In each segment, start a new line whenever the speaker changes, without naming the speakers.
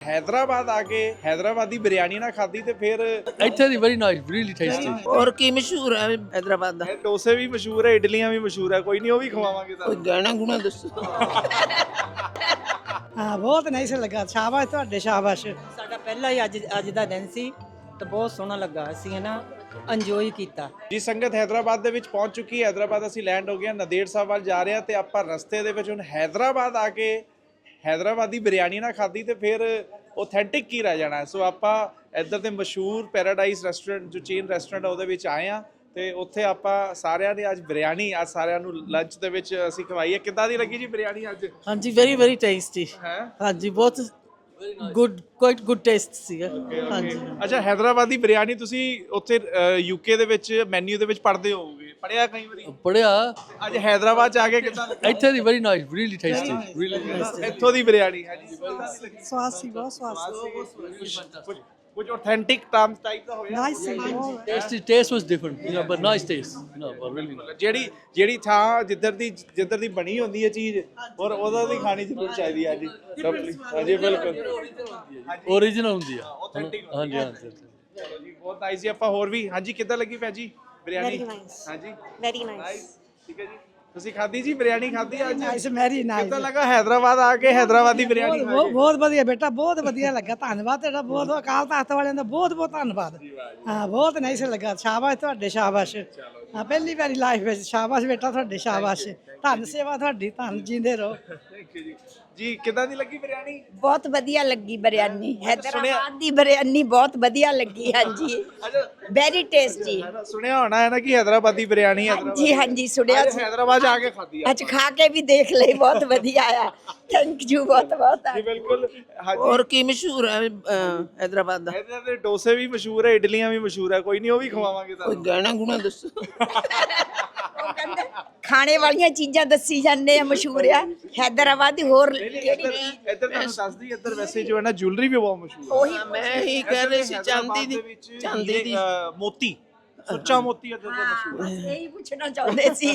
हैदराबाद आके हैदराबादी बिरयानी ना खाधी ते फिर
ਇੱਥੇ ਦੀ ਵੈਰੀ ਨਾਈਸ ਰੀਲੀ ਟੇਸਟੀ
और की मशहूर है हैदराबाद दा
डोसे भी मशहूर है, इडलियां भी मशहूर है, कोई नहीं वो भी खवावांगे
कोई गाना गुना दसो
ਹਾਂ ਬਹੁਤ ਨਾਈਸ ਲੱਗਾ ਸ਼ਾਬਾਸ਼ ਤੁਹਾਡੇ ਸ਼ਾਬਾਸ਼
ਸਾਡਾ ਪਹਿਲਾ ਹੀ ਅੱਜ ਦਾ ਦਿਨ ਸੀ ਤੇ ਬਹੁਤ ਸੋਹਣਾ ਲੱਗਾ ਅਸੀਂ ਹੈ ਨਾ ਇੰਜੋਏ ਕੀਤਾ
ਜੀ। ਸੰਗਤ ਹੈਦਰਾਬਾਦ ਦੇ ਵਿੱਚ ਪਹੁੰਚ ਚੁੱਕੀ ਹੈ। ਹੈਦਰਾਬਾਦ ਅਸੀਂ ਲੈਂਡ ਹੋ ਗਏ, ਨੰਦੇੜ ਸਾਹਿਬ ਵੱਲ ਜਾ ਰਹੇ ਹਾਂ ਤੇ ਆਪਾਂ ਰਸਤੇ ਦੇ ਵਿੱਚ ਹੁਣ ਹੈਦਰਾਬਾਦ ਆ ਕੇ हैदराबादी बिरयानी ना खाधी तो फिर ऑथेंटिक की रह जाना। सो आप इधर के मशहूर पैराडाइज रेस्टोरेंट जो चेन रेस्टोरेंट है वो आए हैं तो उत्थे आप सारिਆਂ ने अज बिरयानी आज सारिਆਂ ਨੂੰ लंच ਦੇ ਵਿੱਚ ਅਸੀਂ ਖਵਾਈ ਹੈ। ਕਿੱਦਾਂ ਦੀ ਲੱਗੀ ਜੀ ਬਿਰਿਆਨੀ ਅੱਜ?
ਹਾਂਜੀ ਵੈਰੀ ਟੇਸਟੀ
ਹੈ
ਹਾਂਜੀ ਬਹੁਤ ਗੁੱਡ ਕੁਆਇਟ ਗੁੱਡ ਟੇਸਟ ਸੀਗਾ ਹਾਂਜੀ।
ਅੱਛਾ, ਹੈਦਰਾਬਾਦੀ ਬਿਰਿਆਨੀ ਤੁਸੀਂ ਉੱਥੇ ਯੂਕੇ ਦੇ ਵਿੱਚ ਮੈਨੂ ਦੇ ਵਿੱਚ ਪੜ੍ਹਦੇ ਹੋਵੋਗੇ, ਪੜਿਆ ਕਈ ਵਾਰੀ?
ਪੜਿਆ।
ਅੱਜ ਹੈਦਰਾਬਾਦ ਚ ਆ ਕੇ ਕਿੱਦਾਂ ਲੱਗਾ?
ਇੱਥੇ ਦੀ very nice really tasty really tasty
ਇੱਥੋਂ ਦੀ ਬਿਰਿਆਨੀ ਹੈ ਜੀ
ਸਵਾਦ ਸੀ ਬਹੁਤ ਸਵਾਦ ਸੀ
ਕੁਝ ਆਥੈਂਟਿਕ ਟਰਮ ਟਾਈਪ ਦਾ ਹੋਇਆ
nice C
tasty taste was different but nice taste but really
ਜਿਹੜੀ ਥਾਂ ਜਿੱਧਰ ਦੀ ਬਣੀ ਹੁੰਦੀ ਹੈ ਚੀਜ਼ ਔਰ ਉਹਦਾ ਦੀ ਖਾਣੀ ਜ਼ਰੂਰ ਚਾਹੀਦੀ ਹੈ ਜੀ। ਹਾਂਜੀ ਬਿਲਕੁਲ
ਓਰੀਜਨਲ ਹੁੰਦੀ ਆ
ਆਥੈਂਟਿਕ।
ਹਾਂਜੀ ਹਾਂਜੀ
ਚਲੋ ਜੀ, ਬਹੁਤ ਨਾਈਸ ਜੀ। ਆਪਾਂ ਹੋਰ ਵੀ ਹਾਂਜੀ ਕਿੱਦਾਂ ਲੱਗੀ ਭੈਣ ਜੀ ਬਿਰਿਆਨੀ? ਹਾਂਜੀ
वेरी नाइस
ਠੀਕ ਹੈ ਜੀ। ਤੁਸੀਂ ਖਾਧੀ ਜੀ ਬਿਰਿਆਨੀ ਖਾਧੀ ਅੱਜ?
ਨਾਈਸ ਮੈਰੀ ਨਾਈਸ
ਕਿੱਦਾਂ ਲੱਗਾ ਹੈਦਰਾਬਾਦ ਆ ਕੇ ਹੈਦਰਾਬਾਦੀ ਬਿਰਿਆਨੀ ਖਾ ਕੇ?
ਬਹੁਤ ਵਧੀਆ ਬੇਟਾ ਬਹੁਤ ਵਧੀਆ ਲੱਗਾ ਧੰਨਵਾਦ ਤੁਹਾਡਾ ਬਹੁਤ ਅਕਾਲ ਤਖਤ ਵਾਲਿਆਂ ਦਾ ਬਹੁਤ ਧੰਨਵਾਦ ਹਾਂ ਬਹੁਤ ਨਾਈਸ ਲੱਗਾ ਸ਼ਾਬਾਸ਼ ਤੁਹਾਡੇ ਸ਼ਾਬਾਸ਼ ਹਾਂ ਪਹਿਲੀ ਵਾਰੀ ਲਾਈਫ ਵਿੱਚ ਸ਼ਾਬਾਸ਼ ਬੇਟਾ ਤੁਹਾਡੇ ਸ਼ਾਬਾਸ਼ ਧੰਨ ਸੇਵਾ ਤੁਹਾਡੀ ਧੰਨ ਜੀਂਦੇ ਰਹੋ।
ਥੈਂਕ ਯੂ ਜੀ ਕਿੱਦਾਂ ਦੀ ਲੱਗੀ ਬਿਰਿਆਨੀ?
बहुत बढ़िया लगी बिरयानी हैदराबाद दी बिरयानी बहुत बढ़िया लगी हाँ जी वेरी टेस्टी
ਸੁਣਿਆ ਹੋਣਾ ਹੈ ਨਾ ਕਿ ਹੈਦਰਾਬਾਦੀ ਬਿਰਿਆਨੀ
हाँ जी सुनिया
ਅੱਜ ਹੈਦਰਾਬਾਦ ਆ ਕੇ ਖਾਧੀ ਆ
आज खा के भी देख ले बहुत बढ़िया आया थैंक यू बहुत
ਜੀ ਬਿਲकुल। ਹਾਂਜੀ
और की मशहूर है हैदराबाद दा
ਇਹਦੇ ਦੇ ਡੋਸੇ ਵੀ ਮਸ਼ਹੂਰ ਹੈ, ਇਡਲੀਆਂ ਵੀ ਮਸ਼ਹੂਰ ਹੈ, ਕੋਈ ਨਹੀਂ ਉਹ ਵੀ ਖਵਾਵਾਂਗੇ
कोई
ਤੁਹਾਨੂੰ।
गाना गुना दसो
खाने वाली चीज़ां दसी जाने मशहूर है हैदराबाद दी होर
ਇੱਧਰ ਤੁਹਾਨੂੰ ਦੱਸਦੀ ਇੱਧਰ ਵੈਸੇ ਜੋ ਹੈ ਨਾ ਜੁਐਲਰੀ ਵੀ ਬਹੁਤ ਮਸ਼ਹੂਰ ਹੈ।
मैं ही कह रही सी चांदी दी चांदी दी
ਮੋਤੀ ਸੁੱਚਾ ਮੋਤੀ ਇੱਧਰ ਦਾ ਮਸ਼ਹੂਰ ਹੈ।
यही पूछना चाहते सी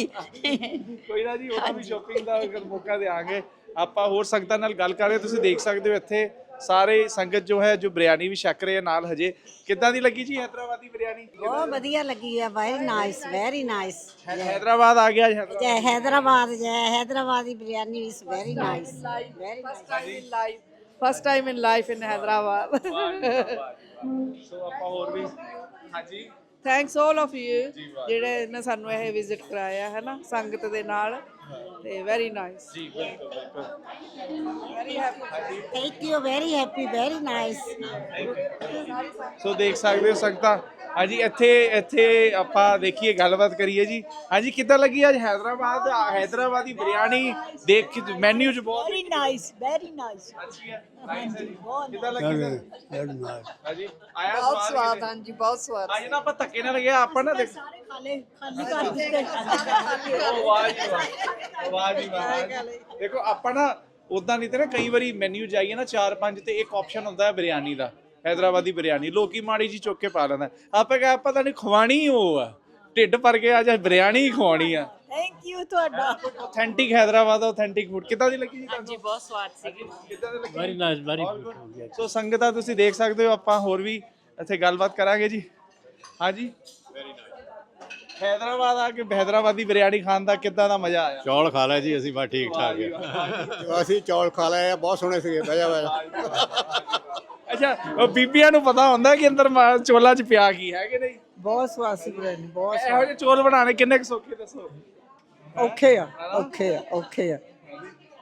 ਕੋਈ ਨਾ ਜੀ, ਉਹਦਾ ਵੀ ਸ਼ੋਪਿੰਗ ਦਾ ਅਗਰ ਮੌਕਾ ਦੇਾਂਗੇ। ਆਪਾਂ ਹੋਰ ਸੰਗਤਾਂ ਨਾਲ ਗੱਲ ਕਰ ਰਹੇ, ਤੁਸੀਂ ਦੇਖ ਸਕਦੇ ਹੋ ਇੱਥੇ ਸਾਰੇ ਸੰਗਤ ਜੋ ਹੈ ਜੋ ਬਿਰਿਆਨੀ ਵੀ ਛਕ ਰਹੇ ਆ ਨਾਲ। ਹਜੇ ਕਿੱਦਾਂ ਦੀ ਲੱਗੀ ਜੀ ਹੈਦਰਾਬਾਦੀ ਬਿਰਿਆਨੀ?
बहुत बढ़िया लगी है वेरी नाइस
हैदराबाद आ गया आज हैदराबाद।
जय Hyderabadi biryani is very nice very nice
First time in life in Hyderabad.
ਸੋ ਆਪਾਂ ਹੋਰ ਵੀ ਹਾਂਜੀ
Thanks all of you ਜਿਹੜੇ ਨੇ ਸਾਨੂੰ ਇਹ ਵਿਜ਼ਿਟ ਕਰਾਇਆ ਹੈ ਨਾ ਸੰਗਤ ਦੇ ਨਾਲ ਤੇ ਵੈਰੀ ਨਾਈਸ
ਜੀ ਬਿਲਕੁਲ ਬਿਲਕੁਲ।
Very happy
thank you very happy very nice
so ਦੇਖ ਸਕਦੇ ਹੋ ਸੰਗਤਾਂ। ਹਾਂਜੀ ਇੱਥੇ ਆਪਾਂ ਦੇਖੀਏ ਗੱਲਬਾਤ ਕਰੀਏ ਜੀ। ਹਾਂਜੀ ਕਿੱਦਾਂ ਲੱਗੀ ਅੱਜ ਹੈਦਰਾਬਾਦੀ ਬਿਰਿਆਨੀ? ਦੇਖ ਕੇ ਮੈਨੂ ਚ ਬਹੁਤ
वेरी नाइस
ਅੱਛੀ ਹੈ। ਕਿੱਦਾਂ ਲੱਗੀ ਸਰ? ਹਾਂਜੀ ਆਇਆ
ਬਹੁਤ
ਸਵਾਦ
ਸਵਾਦ
ਕਿਤੇ?
ਹਾਂਜੀ ਬਹੁਤ ਸਵਾਦ
ਅੱਜ ਨਾ ਆਪਾਂ ਧੱਕੇ ਨਾਲ ਗਿਆ ਆਪਾਂ ਨਾ ਦੇਖ
खाली कर दिते
ਵਾਹ ਜੀ ਵਾਹ, ਵਾਹ ਜੀ ਵਾਹ। ਦੇਖੋ ਆਪਾਂ ਨਾ ਉਦਾਂ ਨਹੀਂ ਤੇ ਨਾ ਕਈ ਵਾਰੀ ਮੈਨੂ ਜਾਈਏ ਨਾ 4-5 ਤੇ ਇੱਕ ਆਪਸ਼ਨ ਹੁੰਦਾ ਹੈ ਬਿਰਿਆਨੀ ਦਾ, ਹੈਦਰਾਬਾਦੀ ਬਿਰਿਆਨੀ। ਲੋਕੀ ਮਾੜੀ ਜੀ ਚੁੱਕ ਕੇ ਪਾ ਲੈਂਦਾ। ਆਪਾਂ ਕਹਾਂ ਪਤਾ ਨਹੀਂ ਖਵਾਣੀ ਉਹ ਆ, ਢਿੱਡ ਭਰ ਕੇ ਅੱਜ ਬਿਰਿਆਨੀ ਹੀ ਖਵਾਣੀ ਆ।
थैंक यू ਤੁਹਾਡਾ
ਆਥੈਂਟਿਕ ਹੈਦਰਾਬਾਦ ਦਾ ਆਥੈਂਟਿਕ ਫੂਡ ਕਿੱਦਾਂ ਦੀ ਲੱਗੀ ਜੀ ਤੁਹਾਨੂੰ?
ਜੀ ਬਹੁਤ ਸਵਾਦ ਸੀ
ਕਿੱਦਾਂ ਦੀ ਲੱਗੀ?
Very nice very good.
So ਸੰਗਤਾਂ ਤੁਸੀਂ ਦੇਖ ਸਕਦੇ ਹੋ। ਆਪਾਂ ਹੋਰ ਵੀ ਇੱਥੇ ਗੱਲਬਾਤ ਕਰਾਂਗੇ ਜੀ। ਹਾਂਜੀ हैदराबाद आके हैदराबादी बिरयानी खान ਦਾ ਕਿੱਦਾਂ ਦਾ ਮਜ਼ਾ ਆਇਆ?
ਚੌਲ ਖਾ ਲਿਆ ਜੀ ਅਸੀਂ, ਬਸ ਠੀਕ ਠਾਕ ਹੈ। ਅਸੀਂ ਚੌਲ ਖਾ ਲਏ ਆ, ਬਹੁਤ ਸੋਹਣੇ ਸੀਗੇ। ਬਹਿ
ਅੱਛਾ, ਉਹ ਬੀਬੀਆਂ ਨੂੰ ਪਤਾ ਹੁੰਦਾ ਕਿ ਅੰਦਰ ਚੋਲਾ ਚ ਪਿਆ ਕੀ ਹੈ ਕਿ ਨਹੀਂ?
ਬਹੁਤ ਸਵਾਦ ਸੀ ਬਿਰਯਾਨੀ ਬਹੁਤ
ਇਹੋ ਜਿਹੇ ਚੋਲ ਬਣਾਉਣੇ ਕਿੰਨੇ ਕੁ ਸੌਖੇ ਦੱਸੋ?
ਔਖੇ ਆ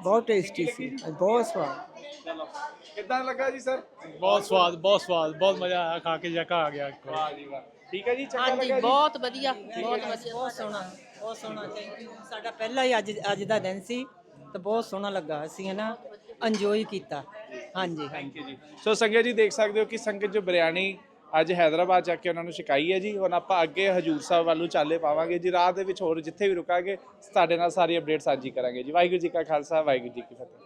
ਬਹੁਤ ਟੇਸਟੀ ਸੀ ਬਹੁਤ ਸਵਾਦ।
ਚਲੋ ਕਿੱਦਾਂ ਲੱਗਾ ਜੀ ਸਰ?
ਬਹੁਤ ਸਵਾਦ ਬਹੁਤ ਮਜ਼ਾ ਆਇਆ ਖਾ ਕੇ ਜੱਕਾ ਆ ਗਿਆ।
ਵਾਹ ਜੀ ਵਾਹ, ਠੀਕ ਹੈ ਜੀ, ਚੰਗਾ
ਹਾਂਜੀ
ਲੱਗਾ ਜੀ।
ਬਹੁਤ ਵਧੀਆ ਬਹੁਤ ਸੋਹਣਾ ਥੈਂਕ ਯੂ ਸਾਡਾ ਪਹਿਲਾ ਹੀ ਅੱਜ ਦਾ ਦਿਨ ਸੀ ਤੇ ਬਹੁਤ ਸੋਹਣਾ ਲੱਗਾ ਅਸੀਂ ਹੈ ਨਾ ਇੰਜੋਏ ਕੀਤਾ ਹਾਂਜੀ
ਥੈਂਕ ਯੂ ਜੀ। ਸੋ ਸੰਗਤ ਜੀ ਦੇਖ ਸਕਦੇ ਹੋ ਕਿ ਸੰਗਤ ਜੋ ਬਿਰਿਆਨੀ ਅੱਜ ਹੈਦਰਾਬਾਦ ਜਾ ਕੇ ਉਹਨਾਂ ਨੂੰ ਛਕਾਈ ਹੈ ਜੀ। ਹੁਣ ਆਪਾਂ ਅੱਗੇ ਹਜੂਰ ਸਾਹਿਬ ਵੱਲੋਂ ਚਾਲੇ ਪਾਵਾਂਗੇ ਜੀ। ਰਾਤ ਦੇ ਵਿੱਚ ਹੋਰ ਜਿੱਥੇ ਵੀ ਰੁਕਾਂਗੇ ਤੁਹਾਡੇ ਨਾਲ ਸਾਰੀ ਅਪਡੇਟ ਸਾਂਝੀ ਕਰਾਂਗੇ ਜੀ। ਵਾਹਿਗੁਰੂ ਜੀ ਕਾ ਖਾਲਸਾ ਵਾਹਿਗੁਰੂ ਜੀ ਕੀ ਫਤਿਹ।